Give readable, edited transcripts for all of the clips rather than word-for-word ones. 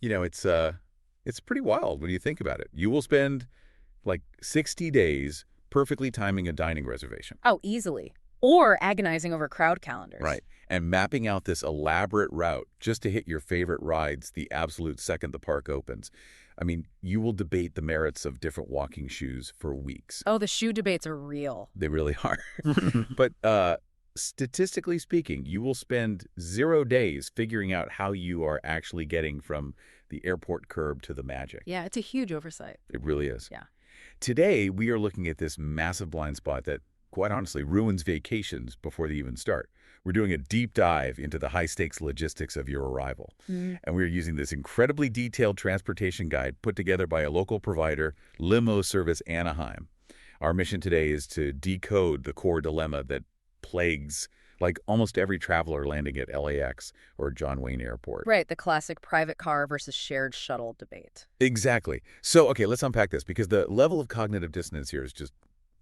It's pretty wild when you think about it. You will spend like 60 days perfectly timing a dining reservation. Oh, easily. Or agonizing over crowd calendars. Right. And mapping out this elaborate route just to hit your favorite rides the absolute second the park opens. I mean, you will debate the merits of different walking shoes for weeks. Oh, the shoe debates are real. They really are. But statistically speaking, you will spend 0 days figuring out how you are actually getting from the airport curb to the Magic. Yeah, it's a huge oversight. It really is. Yeah. Today, we are looking at this massive blind spot that, quite honestly, ruins vacations before they even start. We're doing a deep dive into the high-stakes logistics of your arrival. And we're using this incredibly detailed transportation guide put together by a local provider, limo service Anaheim. Our mission today is to decode the core dilemma that plagues like almost every traveler landing at LAX or John Wayne Airport. Right, the classic private car versus shared shuttle debate. Exactly. So, okay, let's unpack this because the level of cognitive dissonance here is just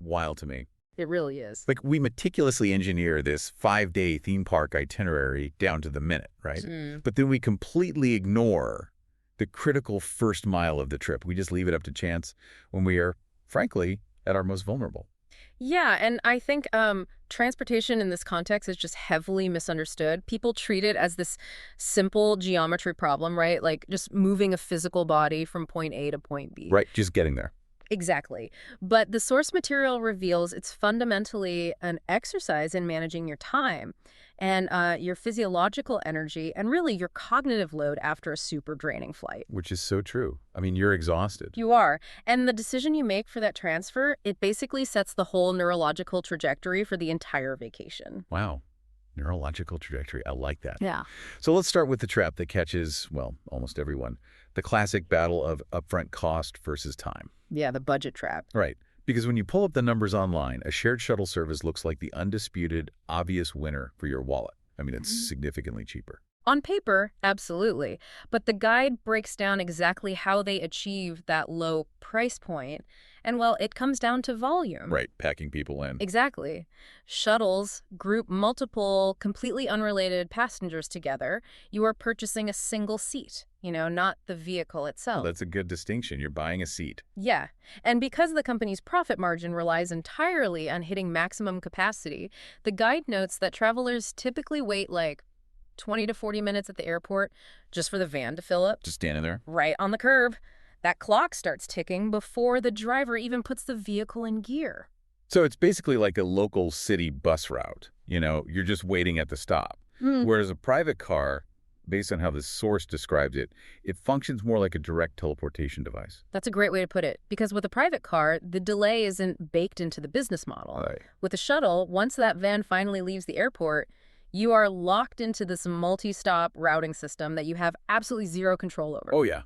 wild to me. It really is. Like, we meticulously engineer this 5-day theme park itinerary down to the minute, right? But then we completely ignore the critical first mile of the trip. We just leave it up to chance when we are, frankly, at our most vulnerable. Yeah, and I think transportation in this context is just heavily misunderstood. People treat it as this simple geometry problem, right? Like just moving a physical body from point A to point B. Right, just getting there. Exactly. But the source material reveals it's fundamentally an exercise in managing your time and your physiological energy and really your cognitive load after a super draining flight. Which is so true. I mean, you're exhausted. You are. And the decision you make for that transfer, it basically sets the whole neurological trajectory for the entire vacation. Wow. Neurological trajectory. I like that. Yeah. So let's start with the trap that catches, well, almost everyone. The classic battle of upfront cost versus time. Yeah, the budget trap. Right. Because when you pull up the numbers online, a shared shuttle service looks like the undisputed, obvious winner for your wallet. I mean, it's significantly cheaper. On paper, absolutely. But the guide breaks down exactly how they achieve that low price point. And, well, it comes down to volume. Right, packing people in. Exactly. Shuttles group multiple, completely unrelated passengers together. You are purchasing a single seat, not the vehicle itself. Well, that's a good distinction. You're buying a seat. Yeah. And because the company's profit margin relies entirely on hitting maximum capacity, the guide notes that travelers typically wait like 20 to 40 minutes at the airport just for the van to fill up. Just standing there? Right on the curb. That clock starts ticking before the driver even puts the vehicle in gear. So it's basically like a local city bus route. You're just waiting at the stop. Whereas a private car, based on how the source describes it, it functions more like a direct teleportation device. That's a great way to put it. Because with a private car, the delay isn't baked into the business model. Right. With a shuttle, once that van finally leaves the airport, you are locked into this multi-stop routing system that you have absolutely zero control over. Oh, yeah.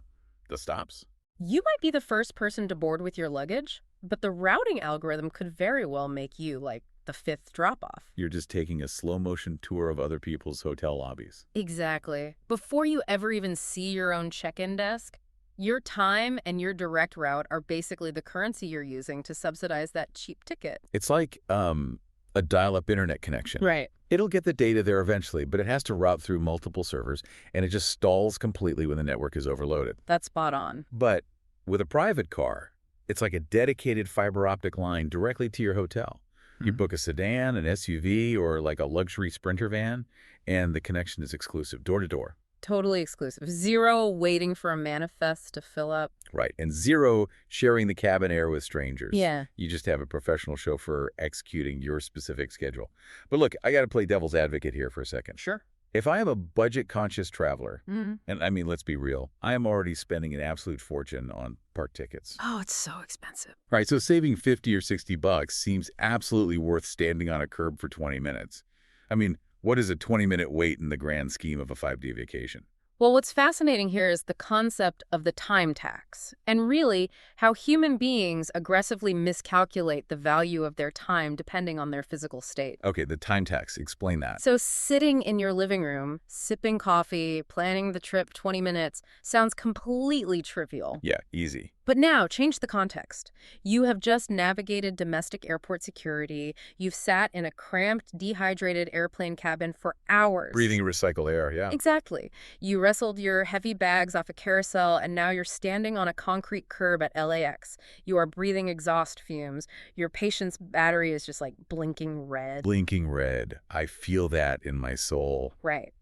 The stops. You might be the first person to board with your luggage, but the routing algorithm could very well make you, like, the fifth drop-off. You're just taking a slow-motion tour of other people's hotel lobbies. Exactly. Before you ever even see your own check-in desk, your time and your direct route are basically the currency you're using to subsidize that cheap ticket. It's like a dial-up internet connection. Right. It'll get the data there eventually, but it has to route through multiple servers, and it just stalls completely when the network is overloaded. That's spot on. But with a private car, it's like a dedicated fiber optic line directly to your hotel. You book a sedan, an SUV, or like a luxury Sprinter van, and the connection is exclusive, door to door. Totally exclusive. Zero waiting for a manifest to fill up. Right, and zero sharing the cabin air with strangers. Yeah. You just have a professional chauffeur executing your specific schedule. But look, I got to play devil's advocate here for a second. Sure. If I am a budget-conscious traveler, and I mean, let's be real, I am already spending an absolute fortune on park tickets. Oh, it's so expensive. Right, so saving 50 or 60 bucks seems absolutely worth standing on a curb for 20 minutes. I mean, what is a 20-minute wait in the grand scheme of a 5-day vacation? Well, what's fascinating here is the concept of the time tax, and really how human beings aggressively miscalculate the value of their time depending on their physical state. Okay, the time tax. Explain that. So sitting in your living room, sipping coffee, planning the trip 20 minutes sounds completely trivial. Yeah, easy. But now, change the context. You have just navigated domestic airport security. You've sat in a cramped, dehydrated airplane cabin for hours. Breathing recycled air, yeah. Exactly. You wrestled your heavy bags off a carousel, and now you're standing on a concrete curb at LAX. You are breathing exhaust fumes. Your patient's battery is just like blinking red. Blinking red. I feel that in my soul. Right.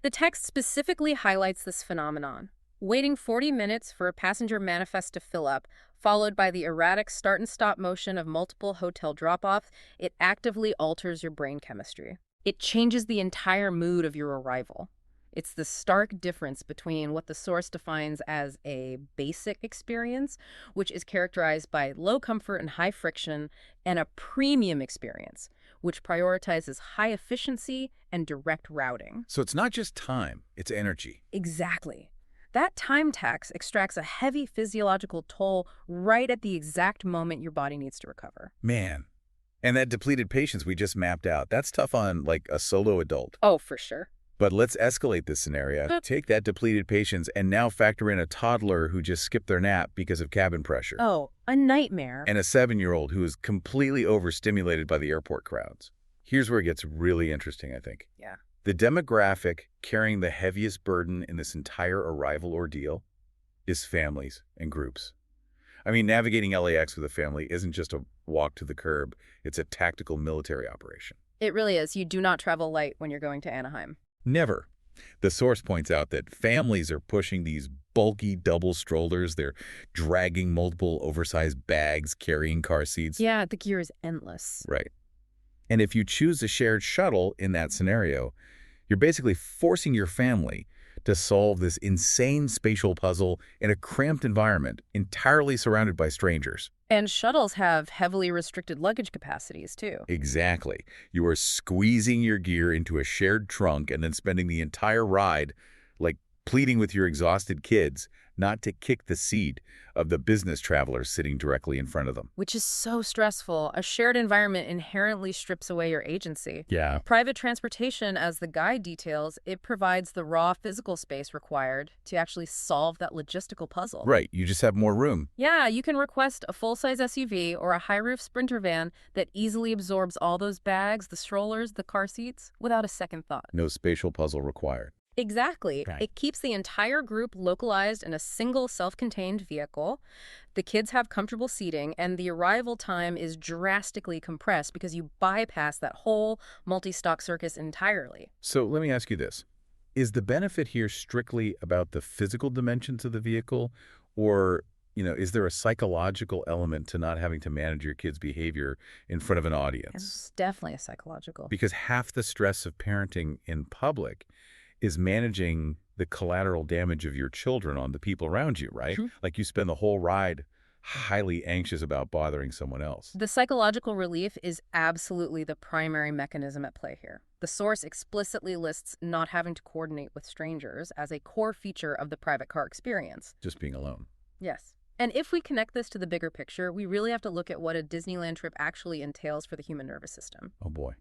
The text specifically highlights this phenomenon. Waiting 40 minutes for a passenger manifest to fill up, followed by the erratic start and stop motion of multiple hotel drop-offs, it actively alters your brain chemistry. It changes the entire mood of your arrival. It's the stark difference between what the source defines as a basic experience, which is characterized by low comfort and high friction, and a premium experience, which prioritizes high efficiency and direct routing. So it's not just time, it's energy. Exactly. That time tax extracts a heavy physiological toll right at the exact moment your body needs to recover. Man. And that depleted patience we just mapped out, that's tough on, like, a solo adult. Oh, for sure. But let's escalate this scenario. Take that depleted patience and now factor in a toddler who just skipped their nap because of cabin pressure. Oh, a nightmare. And a 7-year-old who is completely overstimulated by the airport crowds. Here's where it gets really interesting, I think. Yeah. The demographic carrying the heaviest burden in this entire arrival ordeal is families and groups. I mean, navigating LAX with a family isn't just a walk to the curb. It's a tactical military operation. It really is. You do not travel light when you're going to Anaheim. Never. The source points out that families are pushing these bulky double strollers. They're dragging multiple oversized bags, carrying car seats. Yeah, the gear is endless. Right. And if you choose a shared shuttle in that scenario, you're basically forcing your family to solve this insane spatial puzzle in a cramped environment, entirely surrounded by strangers. And shuttles have heavily restricted luggage capacities, too. Exactly. You are squeezing your gear into a shared trunk and then spending the entire ride, like, pleading with your exhausted kids not to kick the seat of the business travelers sitting directly in front of them. Which is so stressful. A shared environment inherently strips away your agency. Yeah. Private transportation, as the guide details, it provides the raw physical space required to actually solve that logistical puzzle. Right. You just have more room. Yeah, you can request a full-size SUV or a high-roof Sprinter van that easily absorbs all those bags, the strollers, the car seats, without a second thought. No spatial puzzle required. Exactly. Right. It keeps the entire group localized in a single self-contained vehicle. The kids have comfortable seating, and the arrival time is drastically compressed because you bypass that whole multi-stock circus entirely. So let me ask you this. Is the benefit here strictly about the physical dimensions of the vehicle, or, is there a psychological element to not having to manage your kid's behavior in front of an audience? It's definitely a psychological. Because half the stress of parenting in public is managing the collateral damage of your children on the people around you, right? True. Like you spend the whole ride highly anxious about bothering someone else. The psychological relief is absolutely the primary mechanism at play here. The source explicitly lists not having to coordinate with strangers as a core feature of the private car experience. Just being alone. Yes. And if we connect this to the bigger picture, we really have to look at what a Disneyland trip actually entails for the human nervous system. Oh boy.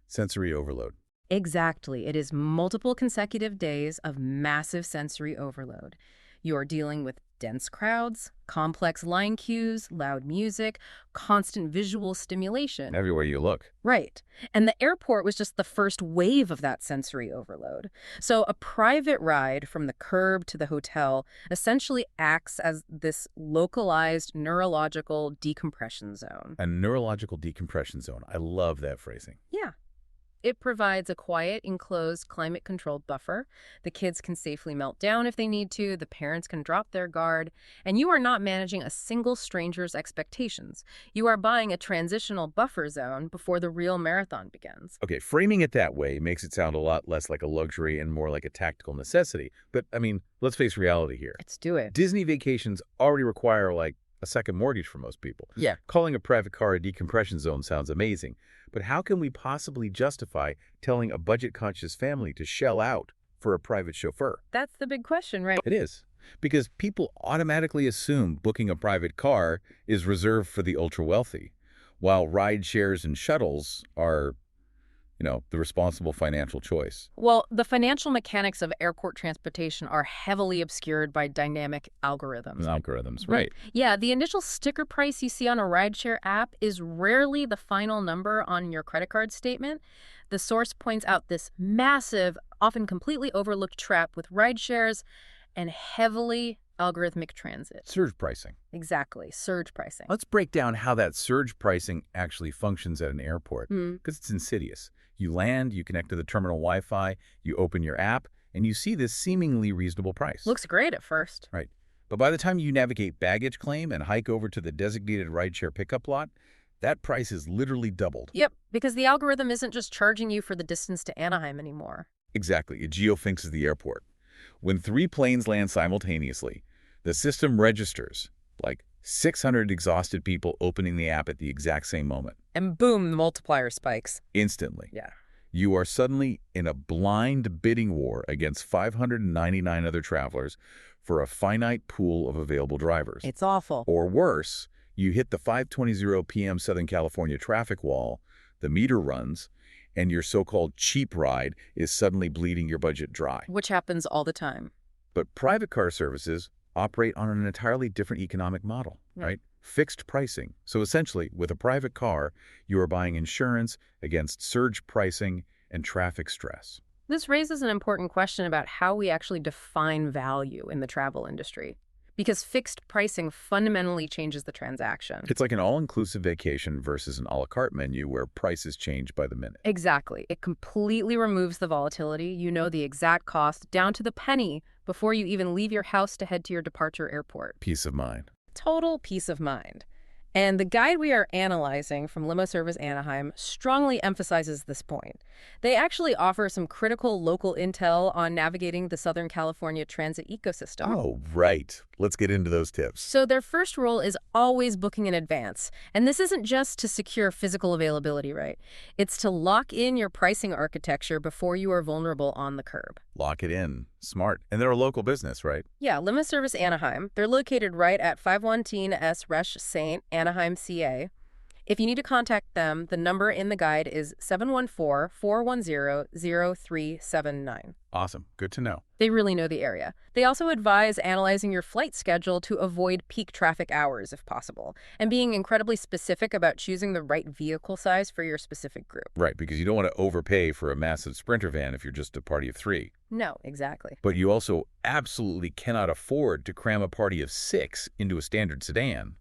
Sensory overload. Exactly. It is multiple consecutive days of massive sensory overload. You are dealing with dense crowds, complex line cues, loud music, constant visual stimulation. Everywhere you look. Right. And the airport was just the first wave of that sensory overload. So a private ride from the curb to the hotel essentially acts as this localized neurological decompression zone. A neurological decompression zone. I love that phrasing. Yeah. It provides a quiet, enclosed, climate-controlled buffer. The kids can safely melt down if they need to. The parents can drop their guard. And you are not managing a single stranger's expectations. You are buying a transitional buffer zone before the real marathon begins. Okay, framing it that way makes it sound a lot less like a luxury and more like a tactical necessity. But, let's face reality here. Let's do it. Disney vacations already require, like, a second mortgage for most people. Yeah. Calling a private car a decompression zone sounds amazing. But how can we possibly justify telling a budget-conscious family to shell out for a private chauffeur? That's the big question, right? It is. Because people automatically assume booking a private car is reserved for the ultra-wealthy, while ride shares and shuttles are the responsible financial choice. Well, the financial mechanics of airport transportation are heavily obscured by dynamic algorithms. Algorithms, right. Yeah, the initial sticker price you see on a rideshare app is rarely the final number on your credit card statement. The source points out this massive, often completely overlooked trap with rideshares and heavily algorithmic transit. Surge pricing. Exactly, surge pricing. Let's break down how that surge pricing actually functions at an airport, because it's insidious. You land, you connect to the terminal Wi-Fi, you open your app, and you see this seemingly reasonable price. Looks great at first. Right. But by the time you navigate baggage claim and hike over to the designated rideshare pickup lot, that price is literally doubled. Yep, because the algorithm isn't just charging you for the distance to Anaheim anymore. Exactly. It geofences the airport. When 3 planes land simultaneously, the system registers like 600 exhausted people opening the app at the exact same moment. And boom, the multiplier spikes. Instantly. Yeah. You are suddenly in a blind bidding war against 599 other travelers for a finite pool of available drivers. It's awful. Or worse, you hit the 5:20 p.m. Southern California traffic wall, the meter runs, and your so-called cheap ride is suddenly bleeding your budget dry. Which happens all the time. But private car services operate on an entirely different economic model, right? Fixed pricing. So essentially, with a private car, you are buying insurance against surge pricing and traffic stress. This raises an important question about how we actually define value in the travel industry. Because fixed pricing fundamentally changes the transaction. It's like an all-inclusive vacation versus an a la carte menu where prices change by the minute. Exactly. It completely removes the volatility. You know the exact cost down to the penny before you even leave your house to head to your departure airport. Peace of mind. Total peace of mind. And the guide we are analyzing from Limo Service Anaheim strongly emphasizes this point. They actually offer some critical local intel on navigating the Southern California transit ecosystem. Oh, right. Let's get into those tips. So their first rule is always booking in advance. And this isn't just to secure physical availability, right? It's to lock in your pricing architecture before you are vulnerable on the curb. Lock it in. Smart. And they're a local business, right? Yeah, Limo Service Anaheim. They're located right at 519 S Resch St. Anaheim, CA. If you need to contact them, the number in the guide is 714-410-0379. Awesome. Good to know. They really know the area. They also advise analyzing your flight schedule to avoid peak traffic hours if possible, and being incredibly specific about choosing the right vehicle size for your specific group. Right, because you don't want to overpay for a massive Sprinter van if you're just a party of 3. No, exactly. But you also absolutely cannot afford to cram a party of 6 into a standard sedan.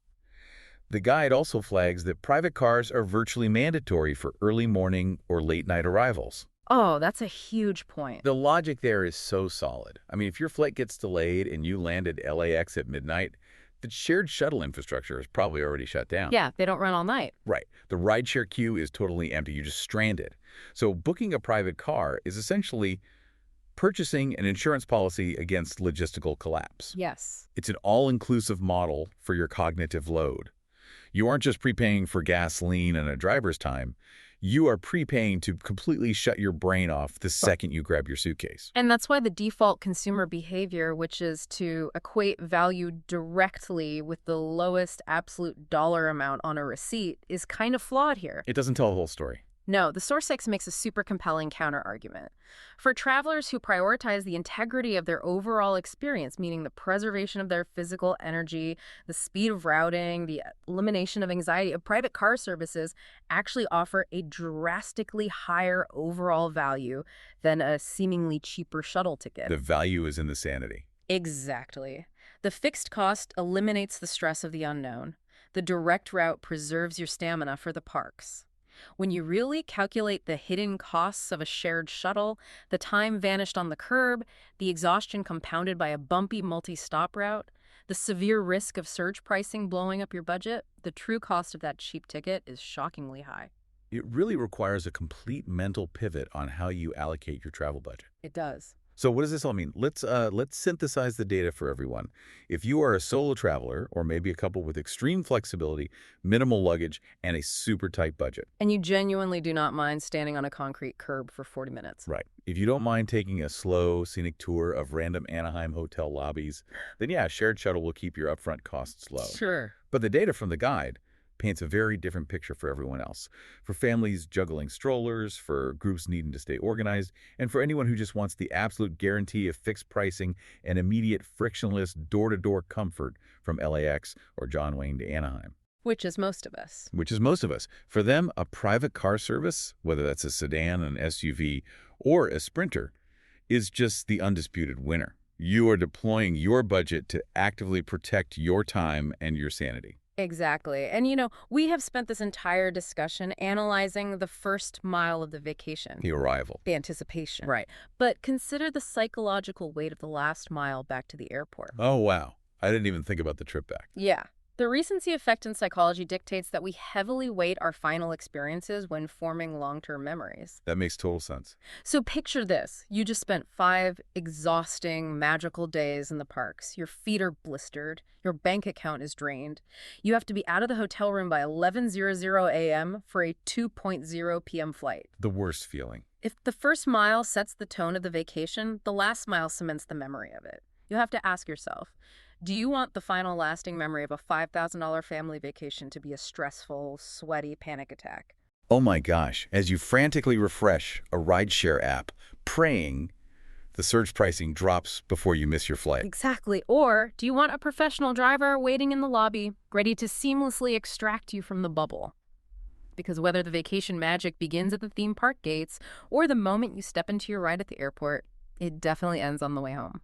The guide also flags that private cars are virtually mandatory for early morning or late night arrivals. Oh, that's a huge point. The logic there is so solid. I mean, if your flight gets delayed and you land at LAX at midnight, the shared shuttle infrastructure is probably already shut down. Yeah, they don't run all night. Right. The rideshare queue is totally empty. You're just stranded. So booking a private car is essentially purchasing an insurance policy against logistical collapse. Yes. It's an all-inclusive model for your cognitive load. You aren't just prepaying for gasoline and a driver's time. You are prepaying to completely shut your brain off the second you grab your suitcase. And that's why the default consumer behavior, which is to equate value directly with the lowest absolute dollar amount on a receipt, is kind of flawed here. It doesn't tell the whole story. No, the Source 6 makes a super compelling counterargument. For travelers who prioritize the integrity of their overall experience, meaning the preservation of their physical energy, the speed of routing, the elimination of anxiety, private car services actually offer a drastically higher overall value than a seemingly cheaper shuttle ticket. The value is in the sanity. Exactly. The fixed cost eliminates the stress of the unknown. The direct route preserves your stamina for the parks. When you really calculate the hidden costs of a shared shuttle, the time vanished on the curb, the exhaustion compounded by a bumpy multi-stop route, the severe risk of surge pricing blowing up your budget, the true cost of that cheap ticket is shockingly high. It really requires a complete mental pivot on how you allocate your travel budget. It does. So what does this all mean? Let's synthesize the data for everyone. If you are a solo traveler, or maybe a couple with extreme flexibility, minimal luggage, and a super tight budget. And you genuinely do not mind standing on a concrete curb for 40 minutes. Right. If you don't mind taking a slow, scenic tour of random Anaheim hotel lobbies, then yeah, shared shuttle will keep your upfront costs low. Sure. But the data from the guide paints a very different picture for everyone else. For families juggling strollers, for groups needing to stay organized, and for anyone who just wants the absolute guarantee of fixed pricing and immediate frictionless door-to-door comfort from LAX or John Wayne to Anaheim. Which is most of us. Which is most of us. For them, a private car service, whether that's a sedan, an SUV, or a Sprinter, is just the undisputed winner. You are deploying your budget to actively protect your time and your sanity. Exactly. And, we have spent this entire discussion analyzing the first mile of the vacation. The arrival. The anticipation. Right. But consider the psychological weight of the last mile back to the airport. Oh, wow. I didn't even think about the trip back. Yeah. The recency effect in psychology dictates that we heavily weight our final experiences when forming long-term memories. That makes total sense. So picture this. You just spent 5 exhausting, magical days in the parks. Your feet are blistered. Your bank account is drained. You have to be out of the hotel room by 11:00 a.m. for a 2:00 p.m. flight. The worst feeling. If the first mile sets the tone of the vacation, the last mile cements the memory of it. You have to ask yourself, do you want the final lasting memory of a $5,000 family vacation to be a stressful, sweaty panic attack? Oh my gosh, as you frantically refresh a rideshare app, praying the surge pricing drops before you miss your flight. Exactly. Or do you want a professional driver waiting in the lobby, ready to seamlessly extract you from the bubble? Because whether the vacation magic begins at the theme park gates or the moment you step into your ride at the airport, it definitely ends on the way home.